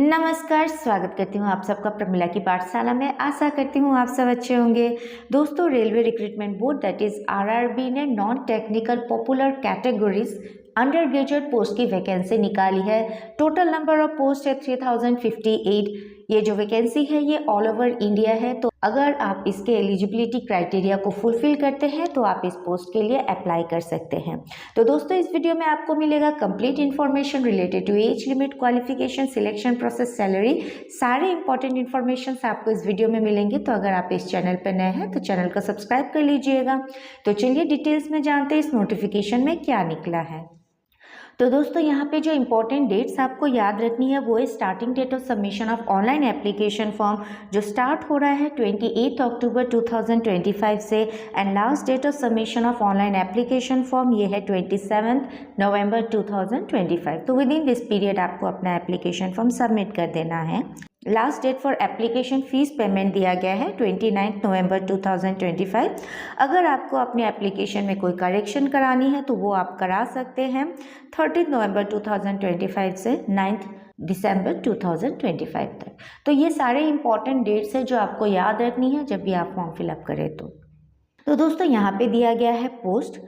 नमस्कार, स्वागत करती हूँ आप सबका प्रमिला की पाठशाला में। आशा करती हूँ आप सब अच्छे होंगे। दोस्तों, railway recruitment board that is RRB ने non technical popular categories under graduate post की वैकेंसी निकाली है। टोटल नंबर ऑफ पोस्ट है 3058। ये जो वैकेंसी है ये ऑल ओवर इंडिया है। तो अगर आप इसके एलिजिबिलिटी क्राइटेरिया को फुलफिल करते हैं तो आप इस पोस्ट के लिए अप्लाई कर सकते हैं। तो दोस्तों, इस वीडियो में आपको मिलेगा complete information related to age limit, qualification, selection process, salary, सारे इंपॉर्टेंट इन्फॉर्मेशन आपको इस वीडियो में मिलेंगे। तो अगर आप इस चैनल पर नए हैं तो चैनल को सब्सक्राइब कर लीजिएगा। तो चलिए डिटेल्स में जानते हैं इस नोटिफिकेशन में क्या निकला है। तो दोस्तों, यहाँ पे जो इम्पोर्टेंट डेट्स आपको याद रखनी है वो है starting date of submission of online application form, जो स्टार्ट हो रहा है 28 अक्टूबर 2025 से, and last date of submission of online application form ये है 27 नवंबर 2025। तो विद इन दिस पीरियड आपको अपना एप्लीकेशन फॉर्म सबमिट कर देना है। Last date for application fees payment दिया गया है 29 नवंबर 2025। अगर आपको अपने एप्लीकेशन में कोई करेक्शन करानी है तो वो आप करा सकते हैं 30 नवंबर 2025 से 9 दिसंबर 2025 तक। तो ये सारे इंपॉर्टेंट डेट्स हैं जो आपको याद रखनी है जब भी आप फॉर्म फिलअप करें। तो दोस्तों, यहाँ पे दिया गया है पोस्ट,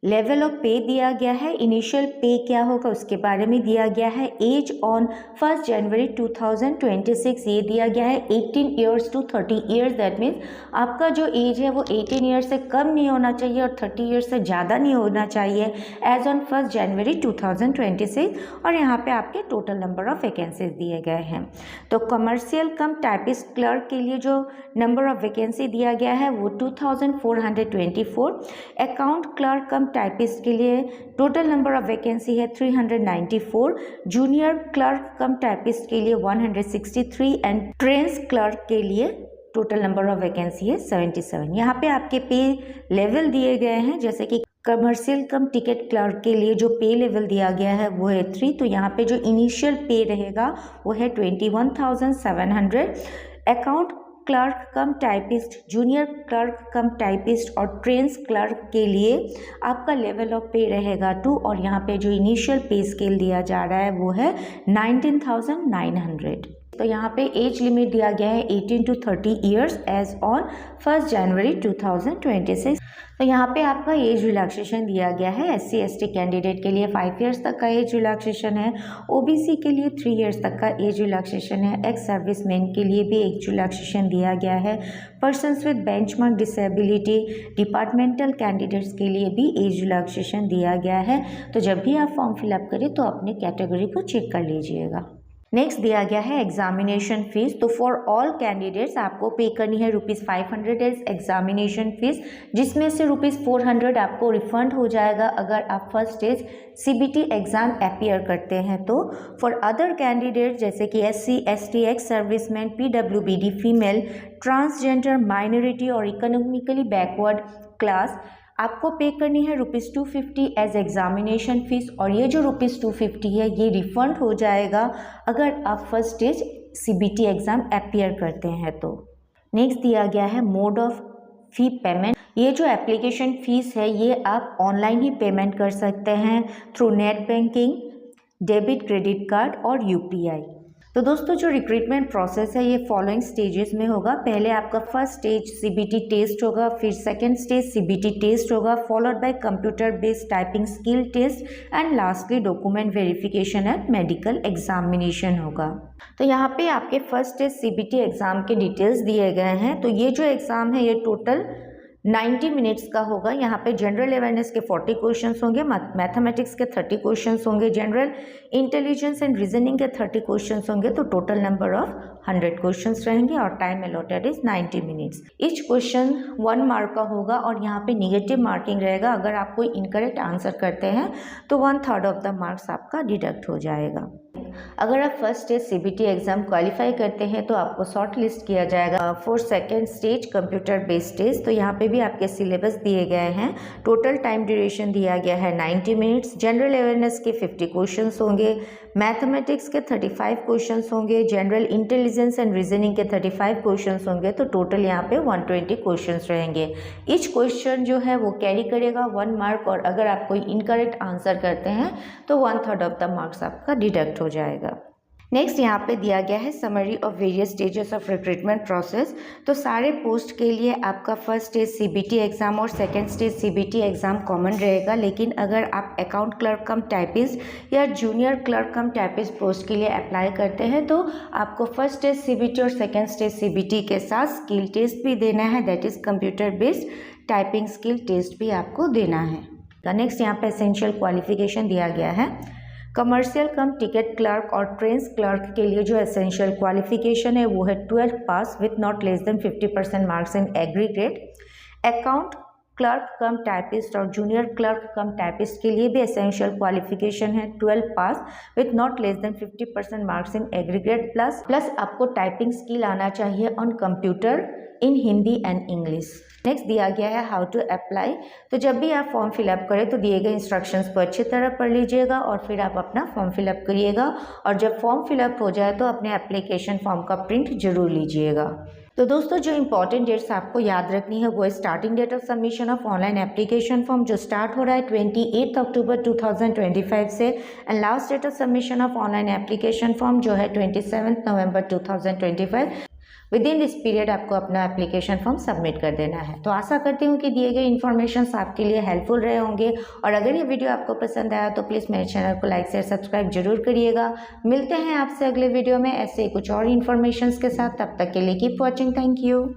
लेवल ऑफ पे दिया गया है, इनिशियल पे क्या होगा उसके बारे में दिया गया है, एज ऑन 1 जनवरी 2026 ये दिया गया है 18 years to 30 years. That means आपका जो एज है वो 18 ईयर्स से कम नहीं होना चाहिए और 30 ईयर्स से ज़्यादा नहीं होना चाहिए एज ऑन 1 जनवरी 2026। और यहाँ पे आपके टोटल नंबर ऑफ वैकेंसीज दिए गए हैं। तो कमर्शियल कम टाइपिस्ट क्लर्क के लिए जो नंबर ऑफ वैकेंसी दिया गया है वो 2424। अकाउंट क्लर्क कम टाइपिस्ट के लिए टोटल नंबर ऑफ वैकेंसी है 394। जूनियर क्लर्क कम टाइपिस्ट के लिए 163 एंड ट्रेंस क्लर्क के लिए टोटल नंबर ऑफ वैकेंसी है 77। यहाँ पे आपके पे लेवल दिए गए हैं, जैसे कि कमर्शियल कम टिकट क्लर्क के लिए जो पे लेवल दिया गया है वो है 3। तो यहाँ पे जो इनिशियल पे रहेगा वो है 21,700। Account clerk cum typist, junior clerk cum typist और ट्रेंस क्लर्क के लिए आपका लेवल ऑफ पे रहेगा 2। और यहाँ पे जो इनिशियल पे स्केल दिया जा रहा है वो है 19,900। तो यहाँ पे एज लिमिट दिया गया है 18 टू 30 ईयर्स एज ऑन 1 जनवरी 2026। तो यहाँ पे आपका एज रिलैक्सेशन दिया गया है। SC/ST कैंडिडेट के लिए 5 ईयर्स तक का एज रिलैक्सेशन है, OBC के लिए 3 ईयर्स तक का एज रिलैक्सेशन है, एक्स सर्विसमैन के लिए भी एज रिलैक्सेशन दिया गया है, persons with benchmark disability, departmental candidates के लिए भी एज रिलैक्सेशन दिया गया है। तो जब भी आप फॉर्म फिलअप करें तो अपने कैटेगरी को चेक कर लीजिएगा। नेक्स्ट दिया गया है एग्जामिनेशन फीस। तो फॉर ऑल कैंडिडेट्स आपको पे करनी है ₹500 एज एग्जामिनेशन फीस, जिसमें से ₹400 आपको रिफंड हो जाएगा अगर आप first stage CBT exam appear करते हैं। तो फॉर अदर कैंडिडेट जैसे कि SC/ST, ex serviceman, PWBD, female, transgender, minority और इकोनॉमिकली बैकवर्ड क्लास आपको पे करनी है ₹250 एज एग्जामिनेशन फीस। और ये जो ₹250 है ये रिफंड हो जाएगा अगर आप first stage CBT exam appear करते हैं। तो नेक्स्ट दिया गया है मोड ऑफ फी पेमेंट। ये जो एप्लीकेशन फ़ीस है ये आप ऑनलाइन ही पेमेंट कर सकते हैं through net banking, debit, credit card और UPI। तो दोस्तों, जो रिक्रूटमेंट प्रोसेस है ये फॉलोइंग स्टेजेस में होगा। पहले आपका फर्स्ट स्टेज CBT टेस्ट होगा, फिर सेकंड स्टेज CBT टेस्ट होगा, followed by computer based typing skill test and lastly document verification and medical examination होगा। तो यहाँ पे आपके फर्स्ट स्टेज CBT एग्ज़ाम के डिटेल्स दिए गए हैं। तो ये जो एग्ज़ाम है ये टोटल 90 मिनट्स का होगा। यहाँ पे जनरल अवेयरनेस के 40 क्वेश्चंस होंगे, मैथमेटिक्स के 30 क्वेश्चंस होंगे, जनरल इंटेलिजेंस एंड रीजनिंग के 30 क्वेश्चंस होंगे। तो टोटल नंबर ऑफ 100 क्वेश्चंस रहेंगे और time allotted is 90 minutes. Each question 1 mark का होगा और यहाँ पे निगेटिव मार्किंग रहेगा। अगर आप कोई इनकरेक्ट आंसर करते हैं तो 1/3 ऑफ द मार्क्स आपका डिडक्ट हो जाएगा। अगर आप first stage CBT exam qualify करते हैं तो आपको शॉर्ट लिस्ट किया जाएगा for second stage computer based test. तो यहाँ पे भी आपके सिलेबस दिए गए हैं। टोटल टाइम ड्यूरेशन दिया गया है 90 मिनट्स। जनरल अवेयरनेस के 50 क्वेश्चंस होंगे, मैथमेटिक्स के 35 क्वेश्चंस होंगे, जनरल इंटेलिजेंस एंड रीजनिंग के 35 क्वेश्चंस होंगे। तो टोटल यहाँ पे 120 क्वेश्चंस रहेंगे। ईच क्वेश्चन जो है वो कैरी करेगा 1 मार्क और अगर आप कोई इनकरेक्ट आंसर करते हैं तो 1/3 ऑफ द मार्क्स आपका डिडक्ट हो जाएगा। नेक्स्ट यहाँ पे दिया गया है summary of various stages of recruitment process. तो सारे पोस्ट के लिए आपका फर्स्ट स्टेज सीबीटी एग्ज़ाम और second stage CBT exam common रहेगा, लेकिन अगर आप अकाउंट क्लर्क कम टाइपिस्ट या junior clerk cum typist post के लिए अप्लाई करते हैं तो आपको फर्स्ट स्टेज सीबीटी और सेकेंड स्टेज सीबीटी के साथ स्किल टेस्ट भी देना है, that is computer based typing skill test भी आपको देना है। नेक्स्ट यहाँ पे एसेंशियल क्वालिफिकेशन दिया गया है। कमर्शियल कम टिकट क्लर्क और ट्रेन्स क्लर्क के लिए जो एसेंशियल क्वालिफिकेशन है वो है 12th pass with not less than 50% marks in aggregate. Account clerk cum typist और जूनियर क्लर्क कम टाइपिस्ट के लिए भी एसेंशियल क्वालिफिकेशन है 12 pass with not less than 50% marks in aggregate plus आपको टाइपिंग स्किल आना चाहिए on computer in Hindi and English. Next दिया गया है हाउ टू अप्लाई। तो जब भी आप फॉर्म फिलअप करें तो दिए गए इंस्ट्रक्शंस को अच्छी तरह पढ़ लीजिएगा और फिर आप अपना फॉर्म फिलअप करिएगा, और जब फॉर्म फिलअप हो जाए तो अपने एप्लीकेशन फॉर्म का प्रिंट जरूर लीजिएगा। तो दोस्तों जो इंपॉर्टेंट डेट्स आपको याद रखनी है वो है starting date of submission of online application form जो स्टार्ट हो रहा है 28 अक्टूबर 2025 से, and last date of submission of online application form जो है 27 नवंबर 2025। विद इन दिस पीरियड आपको अपना एप्लीकेशन फॉर्म सबमिट कर देना है। तो आशा करती हूँ कि दिए गए इन्फॉर्मेशन आपके लिए हेल्पफुल रहे होंगे, और अगर ये वीडियो आपको पसंद आया तो प्लीज़ मेरे चैनल को लाइक शेयर सब्सक्राइब जरूर करिएगा। मिलते हैं आपसे अगले वीडियो में ऐसे कुछ और इन्फॉर्मेशन के साथ, तब तक के लिए कीप वॉचिंग, थैंक यू।